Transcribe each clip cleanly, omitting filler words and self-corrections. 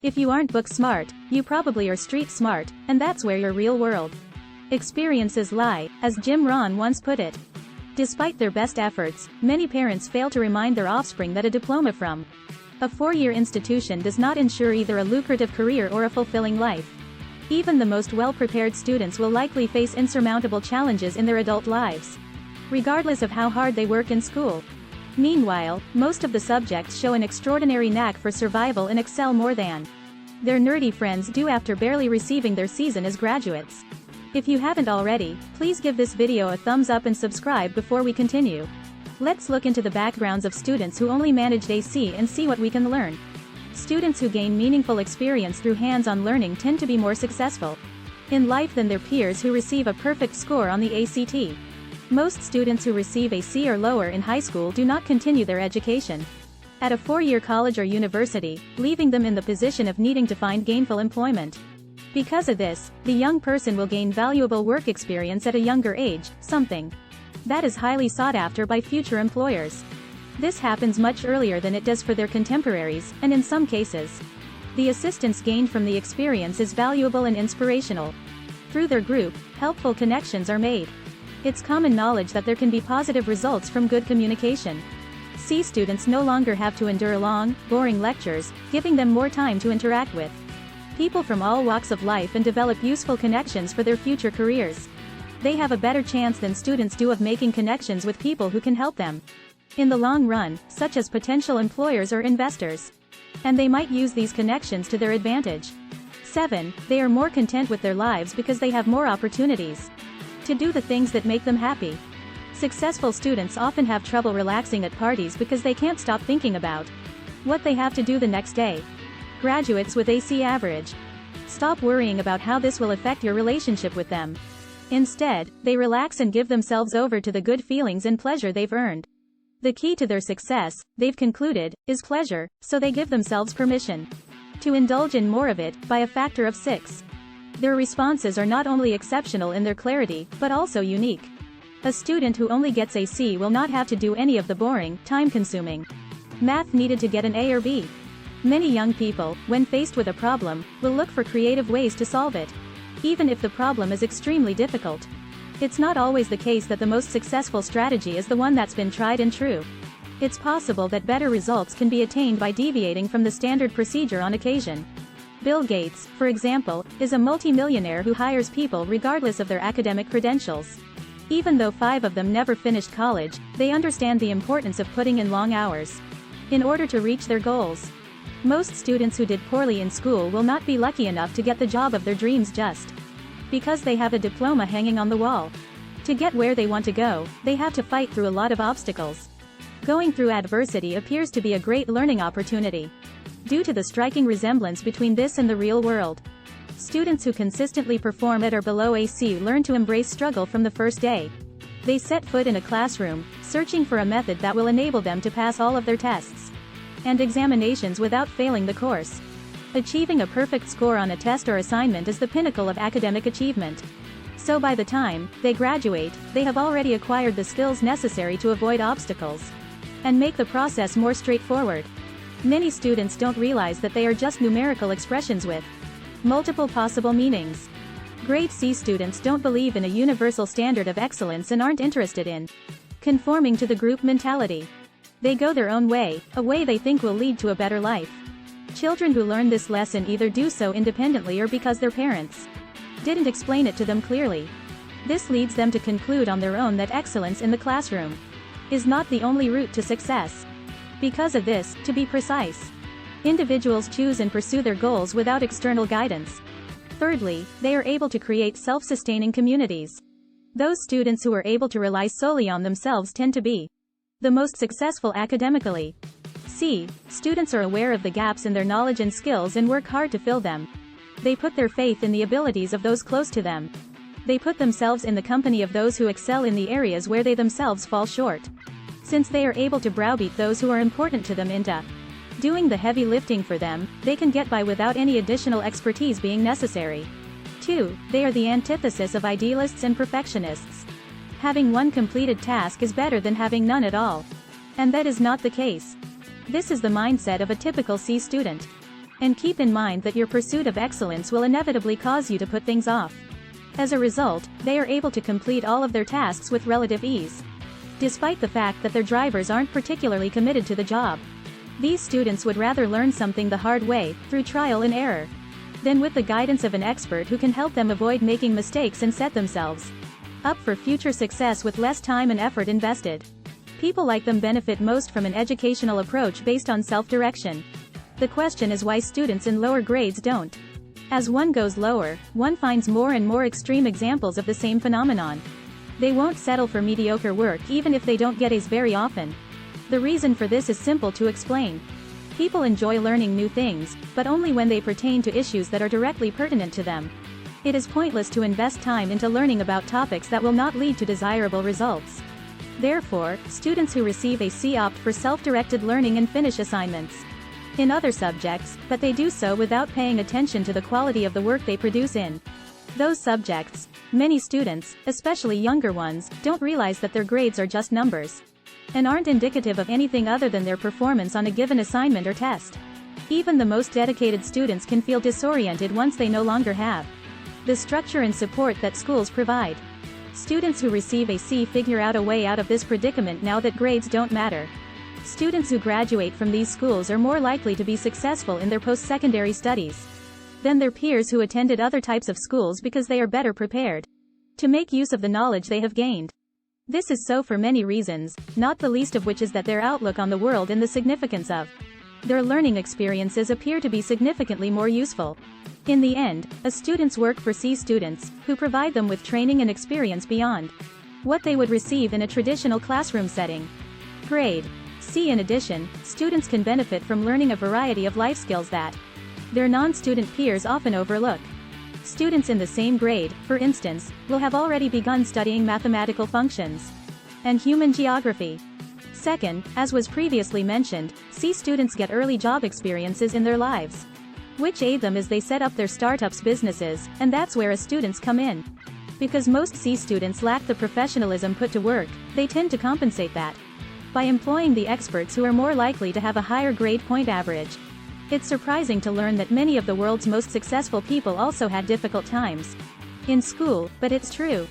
If you aren't book smart, you probably are street smart, and that's where your real world experiences lie, as Jim Rohn once put it. Despite their best efforts, many parents fail to remind their offspring that a diploma from a four-year institution does not ensure either a lucrative career or a fulfilling life. Even the most well-prepared students will likely face insurmountable challenges in their adult lives, regardless of how hard they work in school. Meanwhile, most of the subjects show an extraordinary knack for survival and excel more than their nerdy friends do after barely receiving their season as graduates. If you haven't already, please give this video a thumbs up and subscribe before we continue. Let's look into the backgrounds of students who only managed AC and see what we can learn. Students who gain meaningful experience through hands-on learning tend to be more successful in life than their peers who receive a perfect score on the ACT. Most students who receive a C or lower in high school do not continue their education at a four-year college or university, leaving them in the position of needing to find gainful employment. Because of this, the young person will gain valuable work experience at a younger age, something that is highly sought after by future employers. This happens much earlier than it does for their contemporaries, and in some cases, the assistance gained from the experience is valuable and inspirational. Through their group, helpful connections are made. It's common knowledge that there can be positive results from good communication. C students no longer have to endure long, boring lectures, giving them more time to interact with people from all walks of life and develop useful connections for their future careers. They have a better chance than students do of making connections with people who can help them in the long run, such as potential employers or investors. And they might use these connections to their advantage. 7. They are more content with their lives because they have more opportunities to do the things that make them happy. Successful students often have trouble relaxing at parties because they can't stop thinking about what they have to do the next day. Graduates with AC average stop worrying about how this will affect your relationship with them. Instead, they relax and give themselves over to the good feelings and pleasure they've earned. The key to their success, they've concluded, is pleasure, so they give themselves permission to indulge in more of it, by a factor of 6. Their responses are not only exceptional in their clarity, but also unique. A student who only gets a C will not have to do any of the boring, time-consuming math needed to get an A or B. Many young people, when faced with a problem, will look for creative ways to solve it, even if the problem is extremely difficult. It's not always the case that the most successful strategy is the one that's been tried and true. It's possible that better results can be attained by deviating from the standard procedure on occasion. Bill Gates, for example, is a multimillionaire who hires people regardless of their academic credentials. Even though 5 of them never finished college, they understand the importance of putting in long hours in order to reach their goals. Most students who did poorly in school will not be lucky enough to get the job of their dreams just because they have a diploma hanging on the wall. To get where they want to go, they have to fight through a lot of obstacles. Going through adversity appears to be a great learning opportunity, due to the striking resemblance between this and the real world. Students who consistently perform at or below AC learn to embrace struggle from the first day. They set foot in a classroom, searching for a method that will enable them to pass all of their tests and examinations without failing the course. Achieving a perfect score on a test or assignment is the pinnacle of academic achievement. So by the time they graduate, they have already acquired the skills necessary to avoid obstacles and make the process more straightforward. Many students don't realize that they are just numerical expressions with multiple possible meanings. Grade C students don't believe in a universal standard of excellence and aren't interested in conforming to the group mentality. They go their own way, a way they think will lead to a better life. Children who learn this lesson either do so independently or because their parents didn't explain it to them clearly. This leads them to conclude on their own that excellence in the classroom is not the only route to success. Because of this, to be precise, individuals choose and pursue their goals without external guidance. Thirdly, they are able to create self-sustaining communities. Those students who are able to rely solely on themselves tend to be the most successful academically. C. Students are aware of the gaps in their knowledge and skills and work hard to fill them. They put their faith in the abilities of those close to them. They put themselves in the company of those who excel in the areas where they themselves fall short. Since they are able to browbeat those who are important to them into doing the heavy lifting for them, they can get by without any additional expertise being necessary. 2. They are the antithesis of idealists and perfectionists. Having one completed task is better than having none at all. And that is not the case. This is the mindset of a typical C student. And keep in mind that your pursuit of excellence will inevitably cause you to put things off. As a result, they are able to complete all of their tasks with relative ease, despite the fact that their drivers aren't particularly committed to the job. These students would rather learn something the hard way, through trial and error, than with the guidance of an expert who can help them avoid making mistakes and set themselves up for future success with less time and effort invested. People like them benefit most from an educational approach based on self-direction. The question is why students in lower grades don't. As one goes lower, one finds more and more extreme examples of the same phenomenon. They won't settle for mediocre work even if they don't get A's very often. The reason for this is simple to explain. People enjoy learning new things, but only when they pertain to issues that are directly pertinent to them. It is pointless to invest time into learning about topics that will not lead to desirable results. Therefore, students who receive a C opt for self-directed learning and finish assignments in other subjects, but they do so without paying attention to the quality of the work they produce in those subjects. Many students, especially younger ones, don't realize that their grades are just numbers, and aren't indicative of anything other than their performance on a given assignment or test. Even the most dedicated students can feel disoriented once they no longer have the structure and support that schools provide. Students who receive a C figure out a way out of this predicament now that grades don't matter. Students who graduate from these schools are more likely to be successful in their post-secondary studies than their peers who attended other types of schools because they are better prepared to make use of the knowledge they have gained. This is so for many reasons, not the least of which is that their outlook on the world and the significance of their learning experiences appear to be significantly more useful. In the end, A students work for C-Students, who provide them with training and experience beyond what they would receive in a traditional classroom setting. Grade C. In addition, students can benefit from learning a variety of life skills that their non-student peers often overlook. Students in the same grade, for instance, will have already begun studying mathematical functions and human geography. Second, as was previously mentioned, C students get early job experiences in their lives, which aid them as they set up their startups businesses, and that's where A students come in. Because most C students lack the professionalism put to work, they tend to compensate that by employing the experts who are more likely to have a higher grade point average. It's surprising to learn that many of the world's most successful people also had difficult times in school, but it's true.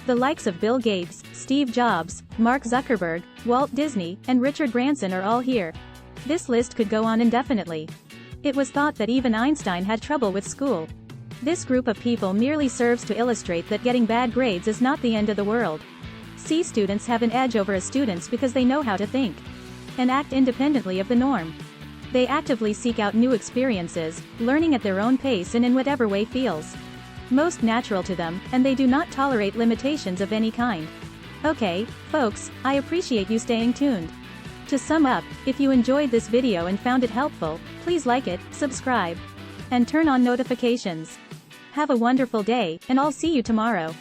The likes of Bill Gates, Steve Jobs, Mark Zuckerberg, Walt Disney, and Richard Branson are all here. This list could go on indefinitely. It was thought that even Einstein had trouble with school. This group of people merely serves to illustrate that getting bad grades is not the end of the world. C students have an edge over A students because they know how to think and act independently of the norm. They actively seek out new experiences, learning at their own pace and in whatever way feels most natural to them, and they do not tolerate limitations of any kind. Okay, folks, I appreciate you staying tuned. To sum up, if you enjoyed this video and found it helpful, please like it, subscribe, and turn on notifications. Have a wonderful day, and I'll see you tomorrow.